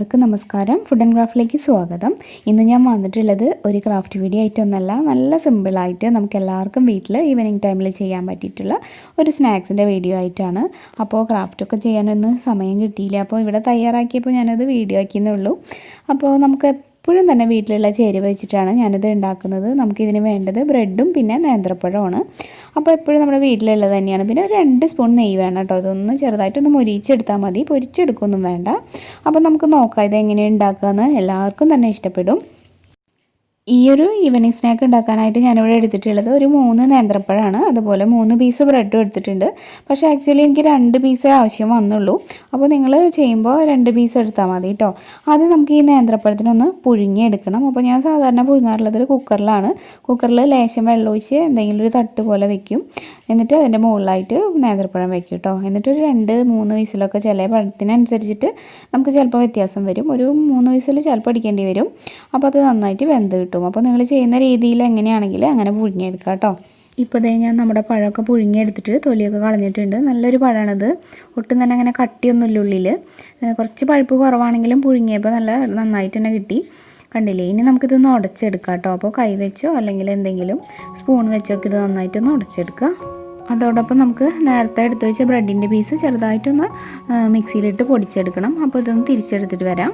എല്ലാവർക്കും നമസ്കാരം. Food and ക്രാഫ്റ്റിലേക്ക് സ്വാഗതം. ഇന്ന് ഞാൻ വന്നിട്ടുള്ളത് ഒരു ക്രാഫ്റ്റ് വീഡിയോ ആയിട്ടൊന്നല്ല, നല്ല സിമ്പിളായിട്ട് നമുക്ക് എല്ലാവർക്കും വീട്ടിൽ ഈവനിങ് ടൈമിൽ ചെയ്യാൻ പറ്റിയിട്ടുള്ള ഒരു സ്നാക്സിൻ്റെ വീഡിയോ ആയിട്ടാണ്. അപ്പോൾ ക്രാഫ്റ്റൊക്കെ ചെയ്യാനൊന്നും സമയം കിട്ടിയില്ല. അപ്പോൾ ഇവിടെ തയ്യാറാക്കിയപ്പോൾ ഞാനത് വീഡിയോ ആക്കിയെന്നേ ഉള്ളൂ. അപ്പോൾ നമുക്ക് എപ്പോഴും തന്നെ വീട്ടിലുള്ള ചേരുവ വെച്ചിട്ടാണ് ഞാനിത് ഉണ്ടാക്കുന്നത്. നമുക്കിതിന് വേണ്ടത് ബ്രെഡും പിന്നെ നേന്ത്രപ്പഴമാണ്. അപ്പോൾ എപ്പോഴും നമ്മുടെ വീട്ടിലുള്ളത് തന്നെയാണ്. പിന്നെ ഒരു 2 സ്പൂൺ നെയ്യ് വേണം കേട്ടോ. ഇതൊന്ന് ചെറുതായിട്ടൊന്ന് മൊരിച്ചെടുത്താൽ മതി, പൊരിച്ചെടുക്കൊന്നും വേണ്ട. അപ്പോൾ നമുക്ക് നോക്കാം ഇതെങ്ങനെയാണ് ഉണ്ടാക്കുകയെന്ന്. എല്ലാവർക്കും തന്നെ ഇഷ്ടപ്പെടും. ഈ ഒരു ഈവനിങ് സ്നാക്ക് ഉണ്ടാക്കാനായിട്ട് ഞാനിവിടെ എടുത്തിട്ടുള്ളത് ഒരു 3 നേന്ത്രപ്പഴമാണ്, അതുപോലെ 3 പീസ് ബ്രെഡും എടുത്തിട്ടുണ്ട്. പക്ഷേ ആക്ച്വലി എനിക്ക് 2 പീസേ ആവശ്യം വന്നുള്ളൂ. അപ്പോൾ നിങ്ങൾ ചെയ്യുമ്പോൾ 2 പീസ് എടുത്താൽ മതി കേട്ടോ. ആദ്യം നമുക്ക് ഈ നേന്ത്രപ്പഴത്തിനൊന്ന് പുഴുങ്ങിയെടുക്കണം. അപ്പോൾ ഞാൻ സാധാരണ പുഴുങ്ങാറുള്ളത് കുക്കറിലാണ്. കുക്കറിൽ ലേശം വെള്ളമൊഴിച്ച് എന്തെങ്കിലും ഒരു തട്ട് പോലെ വെക്കും. എന്നിട്ട് അതിൻ്റെ മുകളിലായിട്ട് നേന്ത്രപ്പഴം വെക്കും കേട്ടോ. എന്നിട്ടൊരു 2-3 വിസിലൊക്കെ ചില പഴത്തിനനുസരിച്ചിട്ട് നമുക്ക് ചിലപ്പോൾ വ്യത്യാസം വരും. ഒരു 3 വിസിൽ ചിലപ്പോൾ അടിക്കേണ്ടി വരും. അപ്പോൾ അത് നന്നായിട്ട് വെന്ത് കിട്ടും. അപ്പോൾ നിങ്ങൾ ചെയ്യുന്ന രീതിയിൽ എങ്ങനെയാണെങ്കിൽ അങ്ങനെ പുഴുങ്ങിയെടുക്കുക കേട്ടോ. ഇപ്പോൾ ഞാൻ നമ്മുടെ പഴമൊക്കെ പുഴുങ്ങിയെടുത്തിട്ട് തൊലിയൊക്കെ കളഞ്ഞിട്ടുണ്ട്. നല്ലൊരു പഴമാണിത്. ഒട്ടും തന്നെ അങ്ങനെ കട്ടിയൊന്നുമില്ല ഉള്ളിൽ. കുറച്ച് പഴുപ്പ് കുറവാണെങ്കിലും പുഴുങ്ങിയപ്പോൾ നന്നായിട്ട് തന്നെ കിട്ടി. കണ്ടില്ലേ? ഇനി നമുക്കിതൊന്ന് ഉടച്ചെടുക്കാം കേട്ടോ. അപ്പോൾ കൈ വെച്ചോ അല്ലെങ്കിൽ എന്തെങ്കിലും സ്പൂൺ വെച്ചോ ഒക്കെ ഇത് നന്നായിട്ടൊന്ന് ഉടച്ചെടുക്കുക. അതോടൊപ്പം നമുക്ക് നേരത്തെ എടുത്ത് വെച്ച ബ്രെഡിൻ്റെ പീസ് ചെറുതായിട്ടൊന്ന് മിക്സിയിലിട്ട് പൊടിച്ചെടുക്കണം. അപ്പോൾ ഇതൊന്ന് തിരിച്ചെടുത്തിട്ട് വരാം.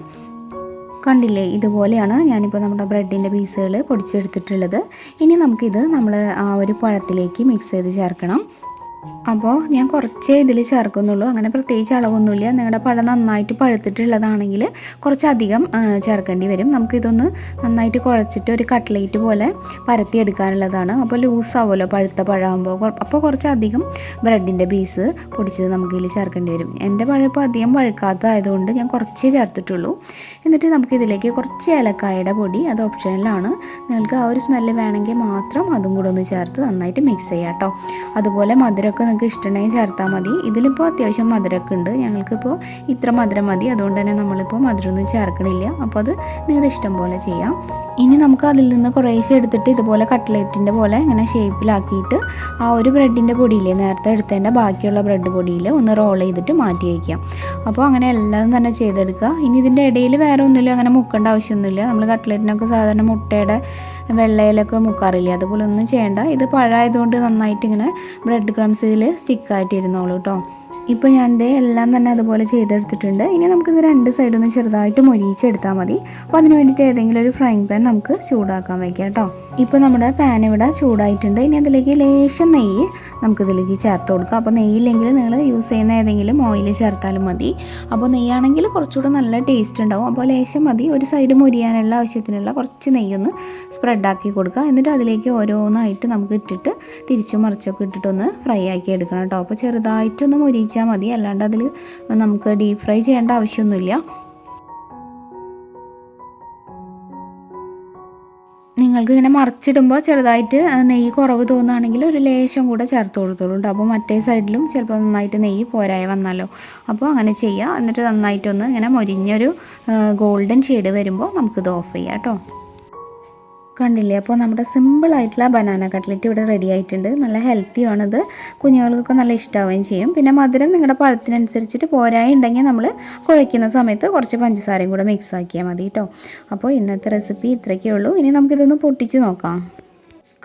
കണ്ടില്ലേ? ഇതുപോലെയാണ് ഞാനിപ്പോൾ നമ്മുടെ ബ്രെഡിൻ്റെ പീസുകൾ പൊടിച്ചെടുത്തിട്ടുള്ളത്. ഇനി നമുക്കിത് നമ്മൾ ആ ഒരു പഴത്തിലേക്ക് മിക്സ് ചെയ്ത് ചേർക്കണം. അപ്പോൾ ഞാൻ കുറച്ചേ ഇതിൽ ചേർക്കുന്നുള്ളൂ. അങ്ങനെ പ്രത്യേകിച്ച് അളവൊന്നുമില്ല. നിങ്ങളുടെ പഴം നന്നായിട്ട് പഴുത്തിട്ടുള്ളതാണെങ്കിൽ കുറച്ചധികം ചേർക്കേണ്ടി വരും. നമുക്കിതൊന്ന് നന്നായിട്ട് കുഴച്ചിട്ട് ഒരു കട്ട്ലേറ്റ് പോലെ പരത്തിയെടുക്കാനുള്ളതാണ്. അപ്പോൾ ലൂസാവുമല്ലോ പഴുത്ത പഴമാകുമ്പോൾ. അപ്പോൾ കുറച്ചധികം ബ്രെഡിൻ്റെ പീസ് പൊടിച്ചത് നമുക്കിതിൽ ചേർക്കേണ്ടി വരും. എൻ്റെ പഴം ഇപ്പോൾ അധികം പഴുക്കാത്തതായതുകൊണ്ട് ഞാൻ കുറച്ചേ ചേർത്തിട്ടുള്ളൂ. എന്നിട്ട് നമുക്കിതിലേക്ക് കുറച്ച് ഏലക്കായയുടെ പൊടി, അത് ഓപ്ഷനിലാണ്. നിങ്ങൾക്ക് ആ ഒരു സ്മെല്ല് വേണമെങ്കിൽ മാത്രം അതും കൂടെ ഒന്ന് ചേർത്ത് നന്നായിട്ട് മിക്സ് ചെയ്യാം കേട്ടോ. അതുപോലെ മധുരമൊക്കെ നിങ്ങൾക്ക് ഇഷ്ടമുണ്ടെങ്കിൽ ചേർത്താൽ മതി. ഇതിലിപ്പോൾ അത്യാവശ്യം മധുരമൊക്കെ ഉണ്ട്. ഞങ്ങൾക്കിപ്പോൾ ഇത്ര മധുരം മതി. അതുകൊണ്ട് തന്നെ നമ്മളിപ്പോൾ മധുരമൊന്നും ചേർക്കണില്ല. അപ്പോൾ അത് നിങ്ങളുടെ ഇഷ്ടം പോലെ ചെയ്യാം. ഇനി നമുക്ക് അതിൽ നിന്ന് കുറേശ്ശെ എടുത്തിട്ട് ഇതുപോലെ കട്ട്ലേറ്റിൻ്റെ പോലെ ഇങ്ങനെ ഷേപ്പിലാക്കിയിട്ട് ആ ഒരു ബ്രെഡിൻ്റെ പൊടിയില്ലേ, നേരത്തെ എടുത്തതിൻ്റെ ബാക്കിയുള്ള ബ്രെഡ് പൊടിയിൽ ഒന്ന് റോൾ ചെയ്തിട്ട് മാറ്റി വയ്ക്കാം. അപ്പോൾ അങ്ങനെ എല്ലാം തന്നെ ചെയ്തെടുക്കുക. ഇനി ഇതിൻ്റെ ഇടയിൽ വേറെ ഒന്നുമില്ല, അങ്ങനെ മുക്കേണ്ട ആവശ്യമൊന്നുമില്ല. നമ്മൾ കട്ട്ലേറ്റിനൊക്കെ സാധാരണ മുട്ടയുടെ വെള്ളയിലൊക്കെ മുക്കാറില്ലേ, അതുപോലെ ഒന്നും ചെയ്യേണ്ട. ഇത് പഴമായതുകൊണ്ട് നന്നായിട്ട് ഇങ്ങനെ ബ്രെഡ് ക്രംസ് ഇതിൽ സ്റ്റിക്കായിട്ടിരുന്നോളൂ കേട്ടോ. ഇപ്പോൾ ഞാൻ എല്ലാം തന്നെ അതുപോലെ ചെയ്തെടുത്തിട്ടുണ്ട്. ഇനി നമുക്കിത് 2 സൈഡൊന്ന് ചെറുതായിട്ട് മൊരിയിച്ചെടുത്താൽ മതി. അപ്പോൾ അതിന് വേണ്ടിയിട്ട് ഏതെങ്കിലും ഒരു ഫ്രൈങ് പാൻ നമുക്ക് ചൂടാക്കാൻ വയ്ക്കാം കേട്ടോ. ഇപ്പോൾ നമ്മുടെ പാൻ ഇവിടെ ചൂടായിട്ടുണ്ട്. ഇനി അതിലേക്ക് ലേശം നെയ്യ് നമുക്കിതിലേക്ക് ചേർത്ത് കൊടുക്കാം. അപ്പോൾ നെയ്യില്ലെങ്കിൽ നിങ്ങൾ യൂസ് ചെയ്യുന്ന ഏതെങ്കിലും ഓയിൽ ചേർത്താലും മതി. അപ്പോൾ നെയ്യാണെങ്കിൽ കുറച്ചുകൂടെ നല്ല ടേസ്റ്റ് ഉണ്ടാവും. അപ്പോൾ ലേശം മതി. ഒരു സൈഡ് മൊരിയാനുള്ള ആവശ്യത്തിനുള്ള കുറച്ച് നെയ്യൊന്ന് സ്പ്രെഡാക്കി കൊടുക്കുക. എന്നിട്ട് അതിലേക്ക് ഓരോന്നായിട്ട് നമുക്ക് ഇട്ടിട്ട് തിരിച്ചും മറിച്ചൊക്കെ ഇട്ടിട്ടൊന്ന് ഫ്രൈ ആക്കി എടുക്കണം കേട്ടോ. അപ്പോൾ ചെറുതായിട്ടൊന്ന് മൊരിയിച്ചാൽ മതി. അല്ലാണ്ട് അതിൽ നമുക്ക് ഡീപ് ഫ്രൈ ചെയ്യേണ്ട ആവശ്യമൊന്നുമില്ല. നിങ്ങൾക്ക് ഇങ്ങനെ മറിച്ചിടുമ്പോൾ ചെറുതായിട്ട് നെയ്യ് കുറവ് തോന്നുകയാണെങ്കിൽ ഒരു ലേശം കൂടെ ചേർത്ത് കൊടുത്തോളൂ. അപ്പോൾ മറ്റേ സൈഡിലും ചിലപ്പോൾ നന്നായിട്ട് നെയ്യ് പോരായി വന്നാലോ. അപ്പോൾ അങ്ങനെ ചെയ്യുക. എന്നിട്ട് നന്നായിട്ടൊന്ന് ഇങ്ങനെ മൊരിഞ്ഞൊരു ഗോൾഡൻ ഷെയ്ഡ് വരുമ്പോൾ നമുക്കിത് ഓഫ് ചെയ്യാം കേട്ടോ. കണ്ടില്ലേ? അപ്പോൾ നമ്മുടെ സിമ്പിളായിട്ടുള്ള ബനാന കട്ട്ലറ്റ് ഇവിടെ റെഡി ആയിട്ടുണ്ട്. നല്ല ഹെൽത്തിയാണിത്. കുഞ്ഞുങ്ങൾക്കൊക്കെ നല്ല ഇഷ്ടമാവുകയും ചെയ്യും. പിന്നെ മധുരം നിങ്ങളുടെ പഴത്തിനനുസരിച്ചിട്ട് പോരായി ഉണ്ടെങ്കിൽ നമ്മൾ കുഴയ്ക്കുന്ന സമയത്ത് കുറച്ച് പഞ്ചസാരയും കൂടെ മിക്സ് ആക്കിയാൽ മതി കേട്ടോ. അപ്പോൾ ഇന്നത്തെ റെസിപ്പി ഇത്രയൊക്കെ ഉള്ളൂ. ഇനി നമുക്കിതൊന്ന് പൊട്ടിച്ച് നോക്കാം.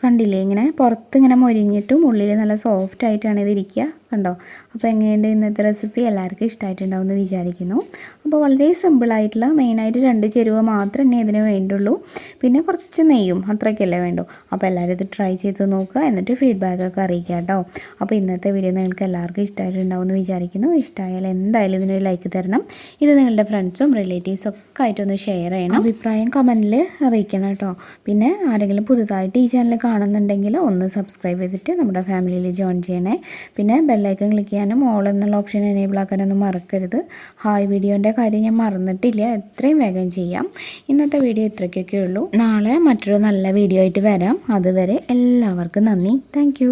കണ്ടില്ലേ? ഇങ്ങനെ പുറത്ത് ഇങ്ങനെ മൊരിഞ്ഞിട്ടും ഉള്ളിൽ നല്ല സോഫ്റ്റ് ആയിട്ടാണ് ഇതിരിക്കുക. കണ്ടോ? അപ്പോൾ എങ്ങനെയുണ്ട് ഇന്നത്തെ റെസിപ്പി? എല്ലാവർക്കും ഇഷ്ടമായിട്ടുണ്ടാവും എന്ന് വിചാരിക്കുന്നു. അപ്പോൾ വളരെ സിമ്പിളായിട്ടുള്ള മെയിനായിട്ട് 2 ചേരുവ മാത്രമേ ഇതിന് വേണ്ടുള്ളൂ. പിന്നെ കുറച്ച് നെയ്യും, അത്രയ്ക്കല്ലേ വേണ്ടൂ. അപ്പോൾ എല്ലാവരും ഇത് ട്രൈ ചെയ്ത് നോക്കുക. എന്നിട്ട് ഫീഡ്ബാക്കൊക്കെ അറിയിക്കുക കേട്ടോ. അപ്പോൾ ഇന്നത്തെ വീഡിയോ നിങ്ങൾക്ക് എല്ലാവർക്കും ഇഷ്ടമായിട്ടുണ്ടാവും എന്ന് വിചാരിക്കുന്നു. ഇഷ്ടമായാൽ എന്തായാലും ഇതിനൊരു ലൈക്ക് തരണം. ഇത് നിങ്ങളുടെ ഫ്രണ്ട്സും റിലേറ്റീവ്സും ഒക്കെ ആയിട്ടൊന്ന് ഷെയർ ചെയ്യണം. അഭിപ്രായം കമൻറ്റിൽ അറിയിക്കണം കേട്ടോ. പിന്നെ ആരെങ്കിലും പുതുതായിട്ട് ഈ ചാനൽ കാണുന്നുണ്ടെങ്കിൽ ഒന്ന് സബ്സ്ക്രൈബ് ചെയ്തിട്ട് നമ്മുടെ ഫാമിലിയിൽ ജോയിൻ ചെയ്യണേ. പിന്നെ ബെല്ലൈക്കൺ ക്ലിക്ക് ചെയ്യാനും ഓൾ എന്നുള്ള ഓപ്ഷൻ എനേബിൾ ആക്കാനൊന്നും മറക്കരുത്. ഹായ് വീഡിയോൻ്റെ കാര്യം ഞാൻ മറന്നിട്ടില്ല. എത്രയും വേഗം ചെയ്യാം. ഇന്നത്തെ വീഡിയോ ഇത്രയ്ക്കൊക്കെ ഉള്ളൂ. നാളെ മറ്റൊരു നല്ല വീഡിയോ ആയിട്ട് വരാം. അതുവരെ എല്ലാവർക്കും നന്ദി. താങ്ക്